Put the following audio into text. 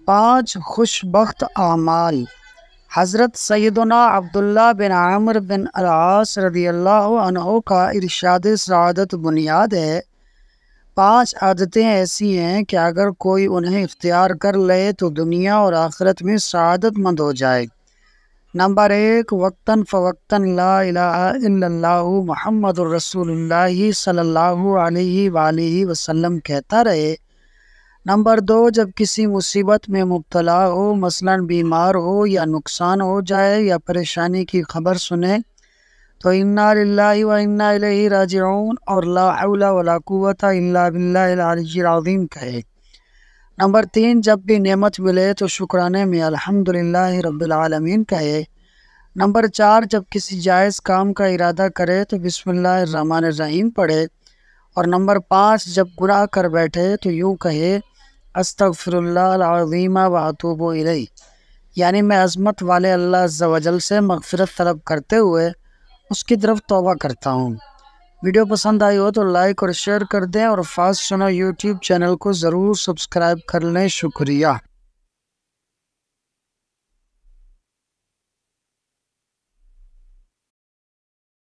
5 خوش بخت اعمال۔ حضرت سیدنا عبداللہ بن عامر بن العاص رضی اللہ عنہ کا ارشاد سعادت بنیاد ہے۔ 5 عادتیں ایسی ہیں کہ اگر کوئی انہیں اختیار کر لے تو دنیا اور آخرت میں سعادت مند ہو جائے۔ نمبر 1، وقتاً فوقتاً لا الہ الا اللہ محمد الرسول اللہ صلی اللہ علیہ وآلہ وسلم کہتا رہے۔ نمبر 2، جب کسی مصیبت میں مبتلا ہو، مثلاً بیمار ہو یا نقصان ہو جائے یا پریشانی کی خبر سنے تو انا للہ و انا الیہ راجعون اور لا حول ولا قوت الا باللہ العلی العظیم کہے۔ نمبر 3، جب بھی نعمت ملے تو شکرانے میں الحمدللہ رب العالمین کہے۔ نمبر 4، جب کسی جائز کام کا ارادہ کرے تو بسم اللہ الرحمن الرحیم پڑھے۔ اور نمبر 5، جب گناہ کر بیٹھے تو یوں کہے استغفر اللہ العظیم و اتوب الیہ، یعنی میں عظمت والے اللہ عز و جل سے مغفرت طلب کرتے ہوئے اس کی طرف توبہ کرتا ہوں۔ ویڈیو پسند آئی ہو تو لائک اور شیئر کر دیں اور فاسٹ سنو یوٹیوب چینل کو ضرور سبسکرائب کر لیں۔ شکریہ۔